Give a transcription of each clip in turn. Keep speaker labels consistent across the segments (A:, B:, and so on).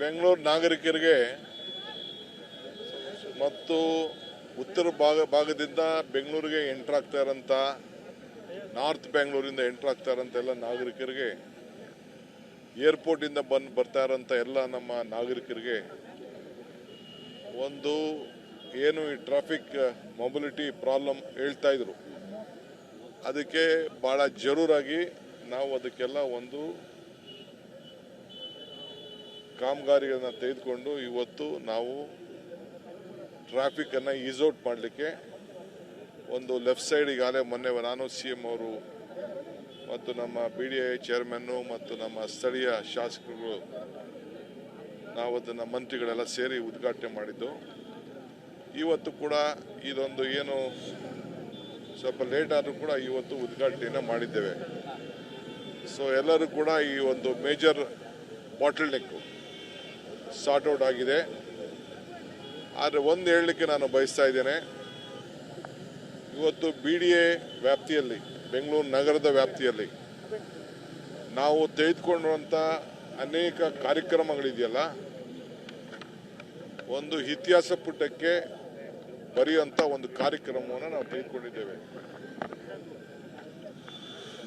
A: ಬೆಂಗಳೂರು ನಾಗರಿಕರಿಗೆ ಮತ್ತು ಉತ್ತರ ಭಾಗದಿಂದ ಬೆಂಗಳೂರಿಗೆ ಎಂಟರ್ ಆಗ್ತಾ ಇರೋಂಥ ನಾರ್ತ್ ಬೆಂಗಳೂರಿಂದ ಎಂಟರ್ ಆಗ್ತಾ ಇರೋಂಥ ಎಲ್ಲ ನಾಗರಿಕರಿಗೆ ಏರ್ಪೋರ್ಟಿಂದ ಬರ್ತಾ ಇರೋಂಥ ಎಲ್ಲ ನಮ್ಮ ನಾಗರಿಕರಿಗೆ ಒಂದು ಏನು ಈ ಟ್ರಾಫಿಕ್ ಮೊಬಿಲಿಟಿ ಪ್ರಾಬ್ಲಮ್ ಹೇಳ್ತಾ ಇದ್ರು, ಅದಕ್ಕೆ ಭಾಳ ಜರೂರಾಗಿ ನಾವು ಅದಕ್ಕೆಲ್ಲ ಒಂದು ಕಾಮಗಾರಿಗಳನ್ನ ತೆಗೆದುಕೊಂಡು ಇವತ್ತು ನಾವು ಟ್ರಾಫಿಕನ್ನು ಈಸೌಟ್ ಮಾಡಲಿಕ್ಕೆ ಒಂದು ಲೆಫ್ಟ್ ಸೈಡ್ ಈಗಾಗಲೇ ಮೊನ್ನೆ ನಾನು CM ಅವರು ಮತ್ತು ನಮ್ಮ BDA ಚೇರ್ಮನ್ನು ಮತ್ತು ನಮ್ಮ ಸ್ಥಳೀಯ ಶಾಸಕರು ನಾವು ಅದನ್ನು ಮಂತ್ರಿಗಳೆಲ್ಲ ಸೇರಿ ಉದ್ಘಾಟನೆ ಮಾಡಿದ್ದು. ಇವತ್ತು ಕೂಡ ಇದೊಂದು ಏನು ಸ್ವಲ್ಪ ಲೇಟ್ ಆದರೂ ಕೂಡ ಇವತ್ತು ಉದ್ಘಾಟನೆಯನ್ನು ಮಾಡಿದ್ದೇವೆ. ಸೊ ಎಲ್ಲರೂ ಕೂಡ ಈ ಒಂದು major bottle neck sort out ಆಗಿದೆ. ಆದರೆ ಒಂದು ಹೇಳಲಿಕ್ಕೆ ನಾನು ಬಯಸ್ತಾ ಇದ್ದೇನೆ, ಇವತ್ತು BDA ವ್ಯಾಪ್ತಿಯಲ್ಲಿ ಬೆಂಗಳೂರು ನಗರದ ವ್ಯಾಪ್ತಿಯಲ್ಲಿ ನಾವು ತೆಗೆದುಕೊಂಡಿರುವಂಥ ಅನೇಕ ಕಾರ್ಯಕ್ರಮಗಳಿದೆಯಲ್ಲ, ಒಂದು ಇತಿಹಾಸ ಪುಟಕ್ಕೆ ಬರೆಯುವಂಥ ಒಂದು ಕಾರ್ಯಕ್ರಮವನ್ನು ನಾವು ತೆಗೆದುಕೊಂಡಿದ್ದೇವೆ.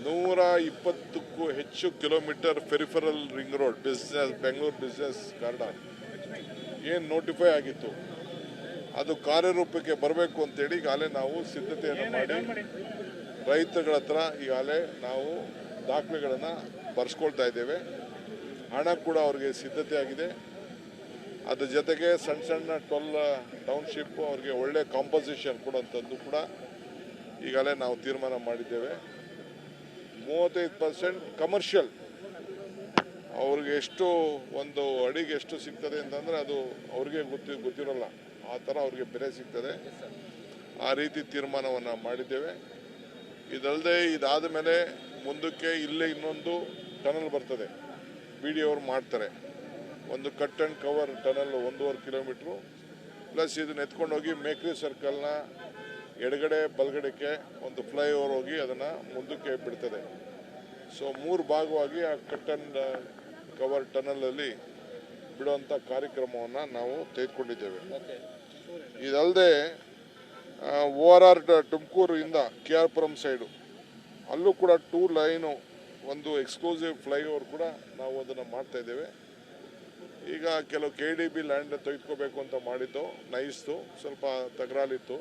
A: 120ಕ್ಕೂ ಹೆಚ್ಚು kilometre peripheral ring road Bengaluru business corridor ಏನು ನೋಟಿಫೈ ಆಗಿತ್ತು, ಅದು ಕಾರ್ಯರೂಪಕ್ಕೆ ಬರಬೇಕು ಅಂತೇಳಿ ಈಗಾಗಲೇ ನಾವು ಸಿದ್ಧತೆಯನ್ನು ಮಾಡಿ ರೈತಗಳ ಹತ್ರ ಈಗಾಗಲೇ ನಾವು ದಾಖಲೆಗಳನ್ನು ಬರ್ಸ್ಕೊಳ್ತಾ ಇದ್ದೇವೆ. ಹಣ ಕೂಡ ಅವ್ರಿಗೆ ಸಿದ್ಧತೆ ಆಗಿದೆ. ಅದ್ರ ಜೊತೆಗೆ ಸಣ್ಣ ಸಣ್ಣ 12 ಟೌನ್ಶಿಪ್ ಅವ್ರಿಗೆ ಒಳ್ಳೆ ಕಾಂಪೋಸಿಷನ್ ಕೊಡುವಂಥದ್ದು ಕೂಡ ಈಗಾಗಲೇ ನಾವು ತೀರ್ಮಾನ ಮಾಡಿದ್ದೇವೆ. 35% ಕಮರ್ಷಿಯಲ್ ಅವ್ರಿಗೆ ಎಷ್ಟು ಒಂದು ಅಡಿಗೆ ಎಷ್ಟು ಸಿಗ್ತದೆ ಅಂತಂದರೆ ಅದು ಅವ್ರಿಗೆ ಗೊತ್ತಿರೋಲ್ಲ, ಆ ಥರ ಅವ್ರಿಗೆ ಬೆಲೆ ಸಿಗ್ತದೆ. ಆ ರೀತಿ ತೀರ್ಮಾನವನ್ನು ಮಾಡಿದ್ದೇವೆ. ಇದಲ್ಲದೆ ಇದಾದ ಮೇಲೆ ಮುಂದಕ್ಕೆ ಇಲ್ಲೇ ಇನ್ನೊಂದು ಟನಲ್ ಬರ್ತದೆ, BDA ಅವರು ಮಾಡ್ತಾರೆ. ಒಂದು cut and cover tunnel 1.5 kilometre plus ಇದನ್ನ ಎತ್ಕೊಂಡೋಗಿ ಮೇಕ್ರಿ ಸರ್ಕಲ್ನ ಎಡಗಡೆ ಬಲಗಡೆಗೆ ಒಂದು ಫ್ಲೈಓವರ್ ಹೋಗಿ ಅದನ್ನು ಮುಂದಕ್ಕೆ ಬಿಡ್ತದೆ. ಸೊ 3 ಭಾಗವಾಗಿ ಆ ಕಟ್ ಆ್ಯಂಡ್ ಕವರ್ ಟನಲಲ್ಲಿ ಬಿಡುವಂಥ ಕಾರ್ಯಕ್ರಮವನ್ನು ನಾವು ತೆಗೆದುಕೊಂಡಿದ್ದೇವೆ. ಇದಲ್ಲದೆ ORR ತುಮಕೂರಿಂದ KR ಪುರಂ ಸೈಡು ಅಲ್ಲೂ ಕೂಡ 2 ಲೈನು ಒಂದು ಎಕ್ಸ್ಕ್ಲೂಸಿವ್ ಫ್ಲೈಓವರ್ ಕೂಡ ನಾವು ಅದನ್ನು ಮಾಡ್ತಾ ಇದ್ದೇವೆ. ಈಗ ಕೆಲವು KDB ಲ್ಯಾಂಡ್ ತೆಗೆದುಕೋಬೇಕು ಅಂತ ಮಾಡಿದ್ದು, ನೈಸ್ದು ಸ್ವಲ್ಪ ತಕರಾಲಿತ್ತು.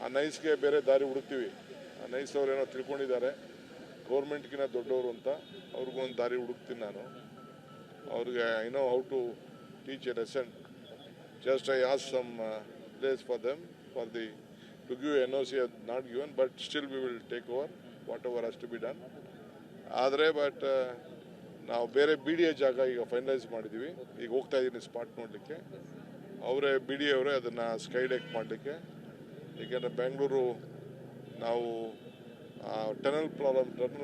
A: ಆ ನೈಸ್ಗೆ ಬೇರೆ ದಾರಿ ಹುಡುಕ್ತೀವಿ. ಆ ನೈಸ್ ಅವ್ರು ಏನೋ ತಿಳ್ಕೊಂಡಿದ್ದಾರೆ ಗೌರ್ಮೆಂಟ್ಗಿನ್ನ ದೊಡ್ಡವರು ಅಂತ, ಅವ್ರಿಗೊಂದು ದಾರಿ ಹುಡುಕ್ತೀನಿ ನಾನು. ಅವ್ರಿಗೆ I know how to teach a lesson. Just I ask some place for them for the to give NOC not given, but still we will take over whatever has to be done. ಆದರೆ but ನಾವು ಬೇರೆ BDA ಜಾಗ ಈಗ finalise ಮಾಡಿದ್ದೀವಿ. ಈಗ ಹೋಗ್ತಾ ಇದ್ದೀನಿ spot ನೋಡಲಿಕ್ಕೆ. ಅವರೇ BDA ಅವರೇ ಅದನ್ನು ಸ್ಕೈ ಡೆಕ್ ಮಾಡಲಿಕ್ಕೆ. ಏಕೆಂದರೆ ಬೆಂಗಳೂರು ನಾವು ಟನಲ್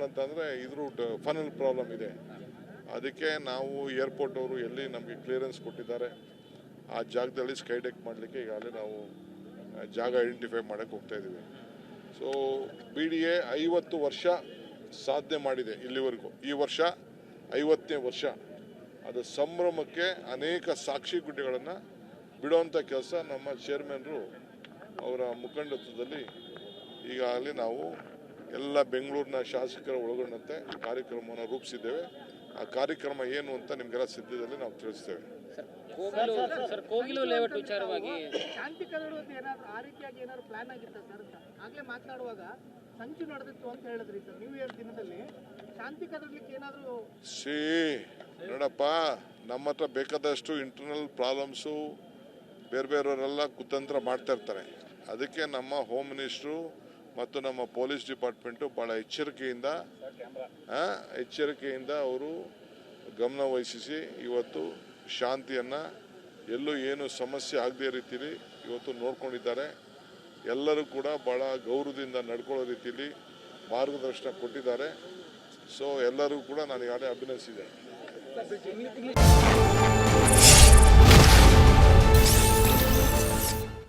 A: ಅಂತಂದರೆ ಇದ್ರ ಫನಲ್ ಪ್ರಾಬ್ಲಮ್ ಇದೆ. ಅದಕ್ಕೆ ನಾವು ಏರ್ಪೋರ್ಟ್ ಅವರು ಎಲ್ಲಿ ನಮಗೆ ಕ್ಲಿಯರೆನ್ಸ್ ಕೊಟ್ಟಿದ್ದಾರೆ ಆ ಜಾಗದಲ್ಲಿ ಸ್ಕೈ ಡೆಕ್ ಮಾಡಲಿಕ್ಕೆ ಈಗಾಗಲೇ ನಾವು ಜಾಗ ಐಡೆಂಟಿಫೈ ಮಾಡೋಕ್ಕೆ ಹೋಗ್ತಾ ಇದ್ದೀವಿ. ಸೊ BDA 50 ವರ್ಷ ಸಾಧನೆ ಮಾಡಿದೆ ಇಲ್ಲಿವರೆಗೂ. ಈ ವರ್ಷ 50ನೇ ವರ್ಷ. ಅದು ಸಂಭ್ರಮಕ್ಕೆ ಅನೇಕ ಸಾಕ್ಷಿ ಗುಡ್ಡೆಗಳನ್ನು ಬಿಡುವಂಥ ಕೆಲಸ ನಮ್ಮ ಚೇರ್ಮನ್ರು ಅವರ ಮುಖಂಡತ್ವದಲ್ಲಿ ಈಗಾಗಲೇ ನಾವು ಎಲ್ಲ ಬೆಂಗಳೂರಿನ ಶಾಸಕರ ಒಳಗೊಂಡಂತೆ ಕಾರ್ಯಕ್ರಮವನ್ನು ರೂಪಿಸಿದ್ದೇವೆ. ಆ ಕಾರ್ಯಕ್ರಮ ಏನು ಅಂತ ನಿಮಗೆಲ್ಲ ಸಿದ್ಧದಲ್ಲಿ ನಾವು ತಿಳಿಸ್ತೇವೆ.
B: ಕೋಗಿಲು ಲೇಔಟ್ ವಿಚಾರವಾಗಿ
C: ಶಾಂತಿ ಕದಡುವುದು ಏನಾದ್ರು ಆ ರೀತಿಯಾಗಿ ಏನಾದ್ರು ಪ್ಲಾನ್ ಆಗಿತ್ತ ಸರ್ ಅಂತ ಆಗ್ಲೇ ಮಾತನಾಡುವಾಗ ಸಂಚು ನಡೆದಿತ್ತು ಅಂತ ಹೇಳಿದ್ರಿ ಸರ್. ನ್ಯೂ ಇಯರ್ ದಿನದಲ್ಲಿ ಶಾಂತಿ ಕದಡ್ಲಿಕ್ಕೆ ಏನಾದ್ರು
A: ನೋಡಪ್ಪ, ನಮ್ಮ ಹತ್ರ ಬೇಕಾದಷ್ಟು ಇಂಟರ್ನಲ್ ಪ್ರಾಬ್ಲಮ್ಸು ಬೇರೆಯವರೆಲ್ಲ ಕುತಂತ್ರ ಮಾಡ್ತಾ ಇರ್ತಾರೆ. ಅದಕ್ಕೆ ನಮ್ಮ ಹೋಮ್ ಮಿನಿಸ್ಟ್ರು ಮತ್ತು ನಮ್ಮ ಪೊಲೀಸ್ ಡಿಪಾರ್ಟ್ಮೆಂಟು ಭಾಳ ಎಚ್ಚರಿಕೆಯಿಂದ ಅವರು ಗಮನ ವಹಿಸಿ ಇವತ್ತು ಶಾಂತಿಯನ್ನು ಎಲ್ಲೂ ಏನು ಸಮಸ್ಯೆ ಆಗದೇ ರೀತಿಯಲ್ಲಿ ಇವತ್ತು ನೋಡ್ಕೊಂಡಿದ್ದಾರೆ. ಎಲ್ಲರೂ ಕೂಡ ಭಾಳ ಗೌರವದಿಂದ ನಡ್ಕೊಳ್ಳೋ ರೀತಿಯಲ್ಲಿ ಮಾರ್ಗದರ್ಶನ ಕೊಟ್ಟಿದ್ದಾರೆ. ಸೊ ಎಲ್ಲರೂ ಕೂಡ ನಾನು ಈಗಾಗಲೇ ಅಭಿನಂದಿಸಿದ್ದೇನೆ.